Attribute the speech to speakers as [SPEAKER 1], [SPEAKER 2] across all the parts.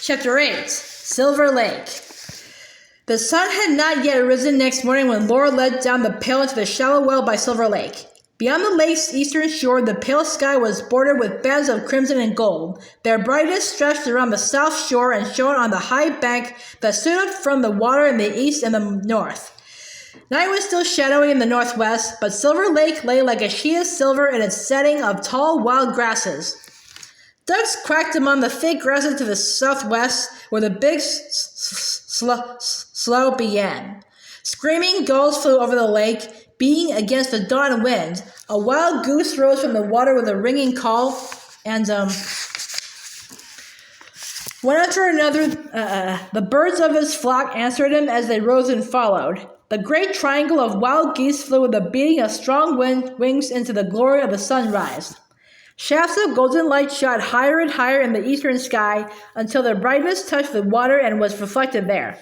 [SPEAKER 1] Chapter 8, Silver Lake. The sun had not yet risen next morning when Laura led down the pail into the shallow well by Silver Lake. Beyond the lake's eastern shore, the pale sky was bordered with bands of crimson and gold. Their brightness stretched around the south shore and shone on the high bank that stood up from the water in the east and the north. Night was still shadowy in the northwest, but Silver Lake lay like a sheet of silver in its setting of tall wild grasses. Ducks quacked among the thick grasses to the southwest, where the big slough began. Screaming gulls flew over the lake, beating against the dawn wind. A wild goose rose from the water with a ringing call, and one after another, the birds of his flock answered him as they rose and followed. The great triangle of wild geese flew with the beating of strong wings into the glory of the sunrise. Shafts of golden light shot higher and higher in the eastern sky until their brightness touched the water and was reflected there.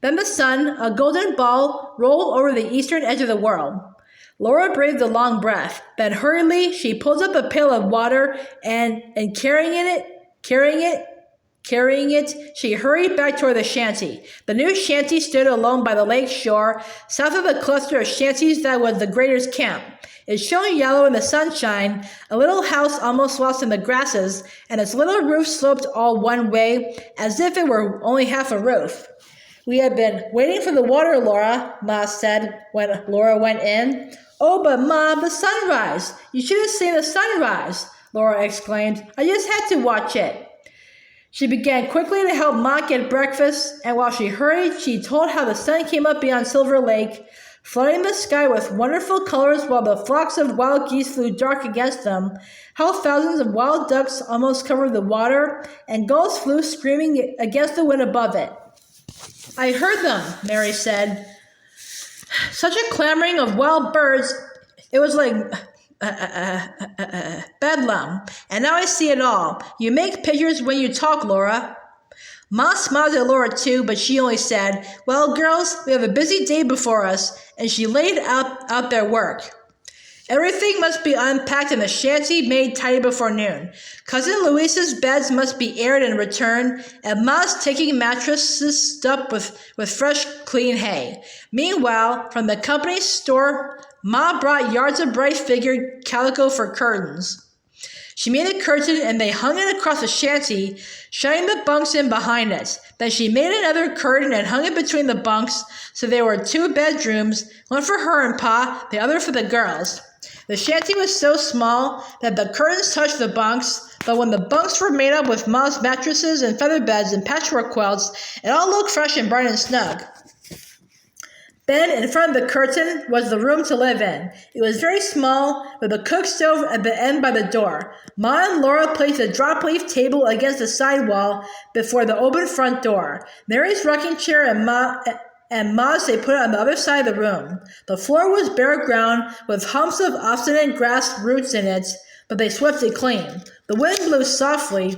[SPEAKER 1] Then the sun, a golden ball, rolled over the eastern edge of the world. Laura breathed a long breath. Then hurriedly she pulled up a pail of water and carrying it, she hurried back toward the shanty. The new shanty stood alone by the lake shore, south of the cluster of shanties that was the Graders' camp. It shone yellow in the sunshine, a little house almost lost in the grasses, and its little roof sloped all one way, as if it were only half a roof. "We have been waiting for the water, Laura," Ma said when Laura went in. "Oh, but Ma, the sunrise! You should have seen the sunrise!" Laura exclaimed. "I just had to watch it." She began quickly to help Ma get breakfast, and while she hurried, she told how the sun came up beyond Silver Lake, flooding the sky with wonderful colors while the flocks of wild geese flew dark against them, how thousands of wild ducks almost covered the water, and gulls flew screaming against the wind above it. "I heard them," Mary said. "Such a clamoring of wild birds, it was like bedlam. And now I see it all. You make pictures when you talk, Laura." Ma smiled at Laura too, but she only said, "Well, girls, we have a busy day before us," and she laid out their work. Everything must be unpacked and the shanty made tidy before noon. Cousin Louise's beds must be aired and returned, and Ma's taking mattresses stuffed with fresh, clean hay. Meanwhile, from the company store, Ma brought yards of bright figured calico for curtains. She made a curtain and they hung it across the shanty, shutting the bunks in behind it. Then she made another curtain and hung it between the bunks, so there were 2 bedrooms, one for her and Pa, the other for the girls. The shanty was so small that the curtains touched the bunks, but when the bunks were made up with Ma's mattresses and feather beds and patchwork quilts, it all looked fresh and bright and snug. Then, in front of the curtain, was the room to live in. It was very small, with a cook stove at the end by the door. Ma and Laura placed a drop-leaf table against the side wall before the open front door. Mary's rocking chair and Ma's they put on the other side of the room. The floor was bare ground, with humps of obstinate grass roots in it, but they swept it clean. The wind blew softly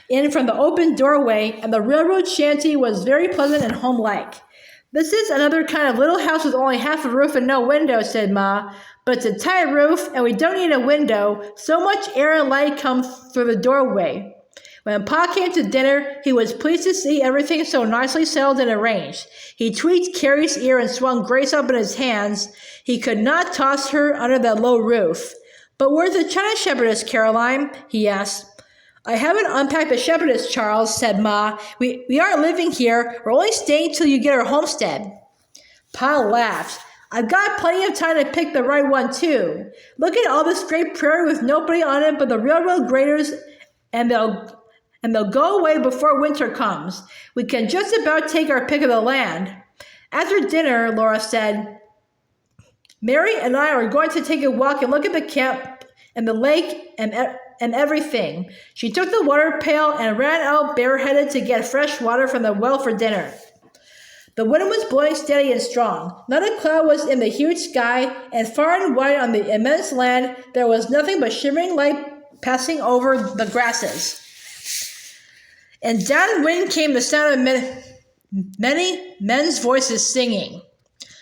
[SPEAKER 1] in from the open doorway, and the railroad shanty was very pleasant and homelike. "This is another kind of little house with only half a roof and no window," said Ma. "But it's a tight roof, and we don't need a window. So much air and light comes through the doorway." When Pa came to dinner, he was pleased to see everything so nicely settled and arranged. He tweaked Carrie's ear and swung Grace up in his hands. He could not toss her under that low roof. "But where's the China shepherdess, Caroline?" he asked. "I haven't unpacked the shepherdess, Charles," said Ma. We aren't living here. We're only staying till you get our homestead." Pa laughed. "I've got plenty of time to pick the right one, too. Look at all this great prairie with nobody on it but the railroad graders, and they'll go away before winter comes. We can just about take our pick of the land." After dinner, Laura said, "Mary and I are going to take a walk and look at the camp and the lake and everything." She took the water pail and ran out bareheaded to get fresh water from the well for dinner. The wind was blowing steady and strong. Not a cloud was in the huge sky, and far and wide on the immense land there was nothing but shimmering light passing over the grasses. And downwind came the sound of many men's voices singing.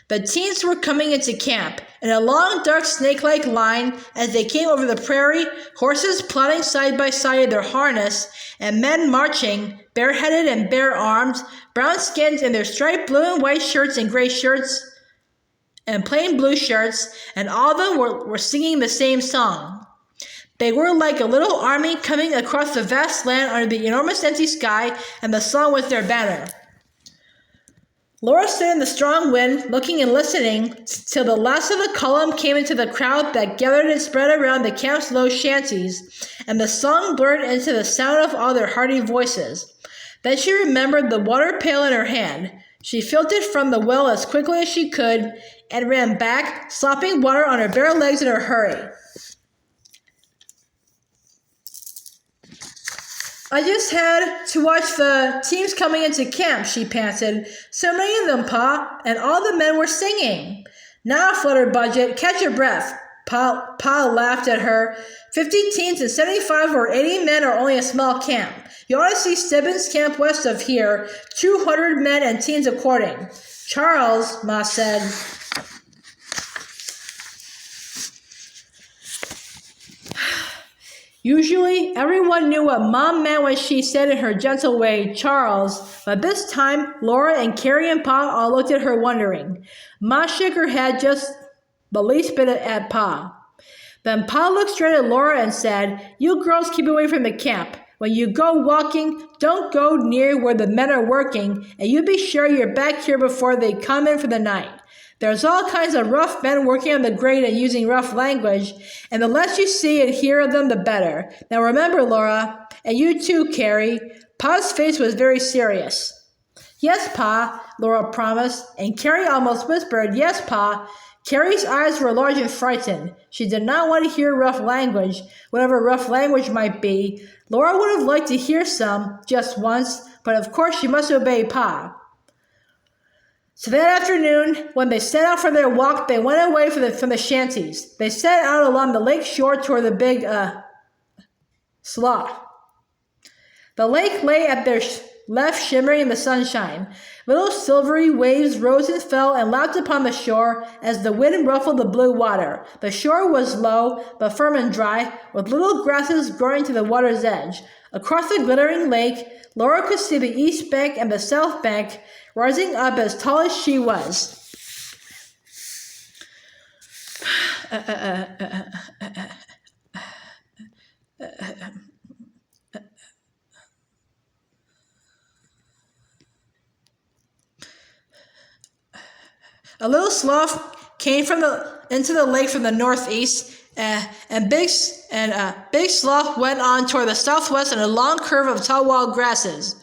[SPEAKER 1] The teens were coming into camp. in a long, dark, snake-like line as they came over the prairie, horses plodding side by side in their harness, and men marching, bareheaded and bare-armed, brown-skinned in their striped blue and white shirts and gray shirts and plain blue shirts, and all of them were singing the same song. They were like a little army coming across the vast land under the enormous empty sky, and the song was their banner. Laura stood in the strong wind, looking and listening, till the last of the column came into the crowd that gathered and spread around the camp's low shanties, and the song blurred into the sound of all their hearty voices. Then she remembered the water pail in her hand. She filled it from the well as quickly as she could, and ran back, slopping water on her bare legs in her hurry. I just had to watch the teams coming into camp, she panted. So many of them, Pa, and all the men were singing. Now, fluttered Budget, catch your breath. Pa laughed at her. 50 teams and 75 or 80 men are only a small camp. You ought to see Stebbins Camp west of here, 200 men and teams according. Charles, Ma said. Usually, everyone knew what Mom meant when she said in her gentle way, Charles, but this time, Laura and Carrie and Pa all looked at her wondering. Ma shook her head just the least bit at Pa. Then Pa looked straight at Laura and said, You girls keep away from the camp. When you go walking, don't go near where the men are working, and you be sure you're back here before they come in for the night. There's all kinds of rough men working on the grade and using rough language, and the less you see and hear of them, the better. Now remember, Laura, and you too, Carrie. Pa's face was very serious. Yes, Pa, Laura promised, and Carrie almost whispered, Yes, Pa. Carrie's eyes were large and frightened. She did not want to hear rough language, whatever rough language might be. Laura would have liked to hear some, just once, but of course she must obey Pa. So that afternoon, when they set out for their walk, they went away from the shanties. They set out along the lake shore toward the big slough. The lake lay at their left, shimmering in the sunshine. Little silvery waves rose and fell and lapped upon the shore as the wind ruffled the blue water. The shore was low, but firm and dry, with little grasses growing to the water's edge. Across the glittering lake, Laura could see the east bank and the south bank, rising up as tall as she was. A little slough came into the lake from the northeast, and Big Slough went on toward the southwest in a long curve of tall wild grasses.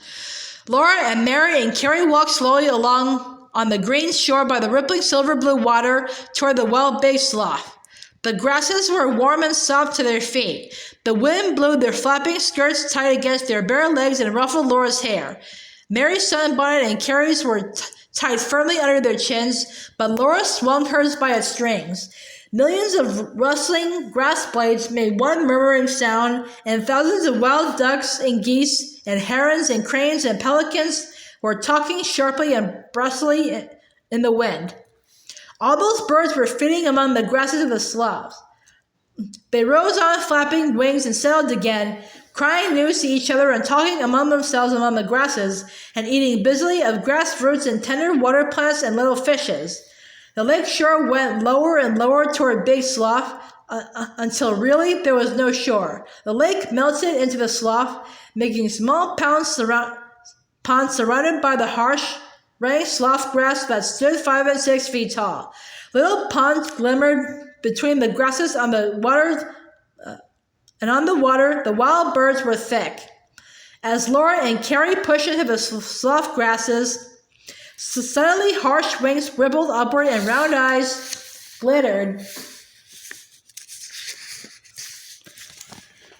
[SPEAKER 1] Laura and Mary and Carrie walked slowly along on the green shore by the rippling silver blue water toward the well Big Slough. The grasses were warm and soft to their feet. The wind blew their flapping skirts tight against their bare legs and ruffled Laura's hair. Mary's sunbonnet and Carrie's were tied firmly under their chins, but Laura swung hers by its strings. Millions of rustling grass blades made one murmuring sound, and thousands of wild ducks and geese and herons and cranes and pelicans were talking sharply and brustily in the wind. All those birds were feeding among the grasses of the sloughs. They rose on flapping wings and settled again, crying news to each other and talking among themselves among the grasses, and eating busily of grass roots and tender water plants and little fishes. The lake shore went lower and lower toward Big Slough until really there was no shore. The lake melted into the slough, making small ponds surrounded by the harsh, rank slough grass that stood 5 and 6 feet tall. Little ponds glimmered between the grasses on the water, and on the water the wild birds were thick. As Laura and Carrie pushed into the slough grasses, suddenly harsh wings rippled upward and round eyes glittered.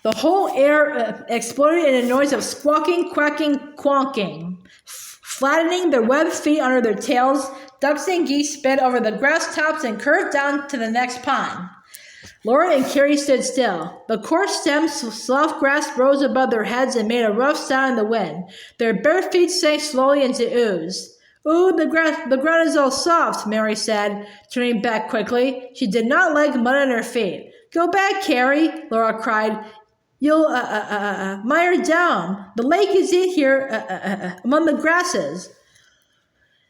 [SPEAKER 1] The whole air exploded in a noise of squawking, quacking, quonking. Flattening their webbed feet under their tails, ducks and geese sped over the grass tops and curved down to the next pond. Laura and Carrie stood still. The coarse stemmed soft grass rose above their heads and made a rough sound in the wind. Their bare feet sank slowly into ooze. "Ooh, the ground is all soft," Mary said, turning back quickly. She did not like mud on her feet. "Go back, Carrie," Laura cried. "You'll, mire down. The lake is in here, among the grasses."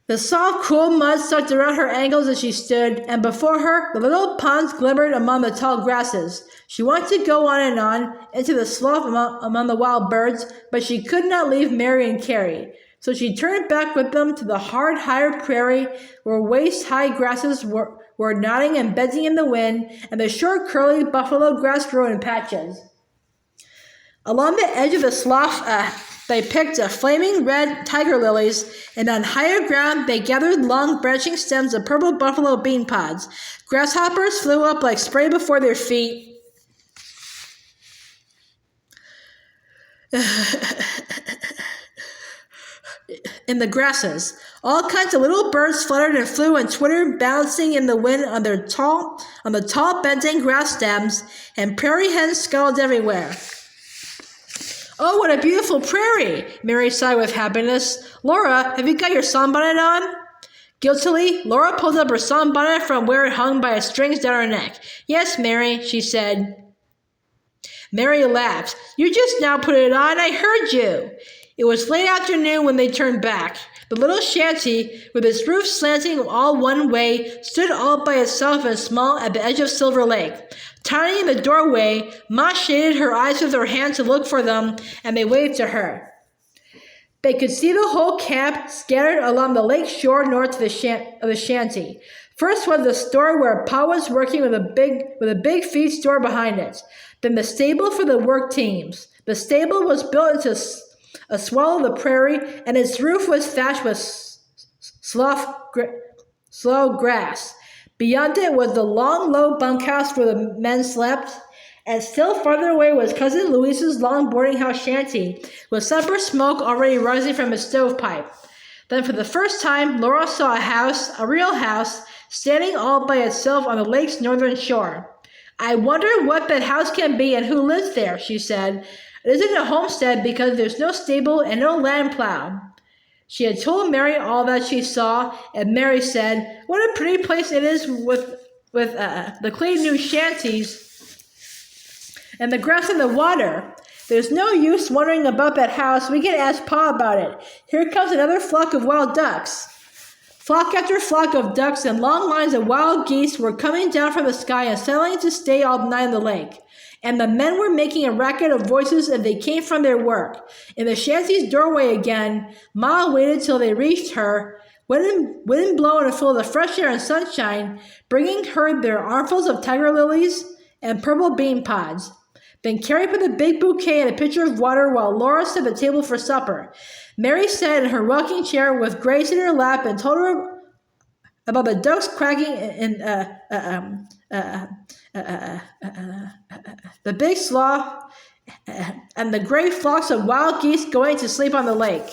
[SPEAKER 1] The soft, cool mud sucked around her ankles as she stood, and before her, the little ponds glimmered among the tall grasses. She wanted to go on, into the slough among the wild birds, but she could not leave Mary and Carrie. So she turned back with them to the hard, higher prairie, where waist-high grasses were nodding and bending in the wind, and the short, curly buffalo grass grew in patches. Along the edge of the slough, they picked flaming red tiger lilies, and on higher ground they gathered long branching stems of purple buffalo bean pods. Grasshoppers flew up like spray before their feet. In the grasses, all kinds of little birds fluttered and flew and twittered, bouncing in the wind on the tall bending grass stems, and prairie hens scuttled everywhere. "Oh, what a beautiful prairie!" Mary sighed with happiness. "Laura, have you got your sunbonnet on?" Guiltily, Laura pulled up her sunbonnet from where it hung by its strings down her neck. "Yes, Mary," she said. Mary laughed. "You just now put it on. I heard you." It was late afternoon when they turned back. The little shanty, with its roof slanting all one way, stood all by itself and small at the edge of Silver Lake. Tiny in the doorway, Ma shaded her eyes with her hand to look for them, and they waved to her. They could see the whole camp scattered along the lake shore north of the shanty. First was the store where Pa was working with a big feed store behind it. Then the stable for the work teams. The stable was built into a swell of the prairie, and its roof was thatched with slow grass. Beyond it was the long, low bunkhouse where the men slept, and still farther away was Cousin Louise's long boarding house shanty, with supper smoke already rising from its stovepipe. Then for the first time, Laura saw a house, a real house, standing all by itself on the lake's northern shore. "I wonder what that house can be and who lives there," she said. "It isn't a homestead because there's no stable and no land plow." She had told Mary all that she saw, and Mary said, "What a pretty place it is with the clean new shanties and the grass and the water. There's no use wondering about that house. We can ask Pa about it. Here comes another flock of wild ducks." Flock after flock of ducks and long lines of wild geese were coming down from the sky and settling to stay all night on the lake. And the men were making a racket of voices as they came from their work. In the shanty's doorway again, Ma waited till they reached her, wind blowing and full of the fresh air and sunshine, bringing her their armfuls of tiger lilies and purple bean pods. Then Carrie put a big bouquet and a pitcher of water while Laura set the table for supper. Mary sat in her rocking chair with Grace in her lap and told her about the ducks quacking in the big slough and the great flocks of wild geese going to sleep on the lake.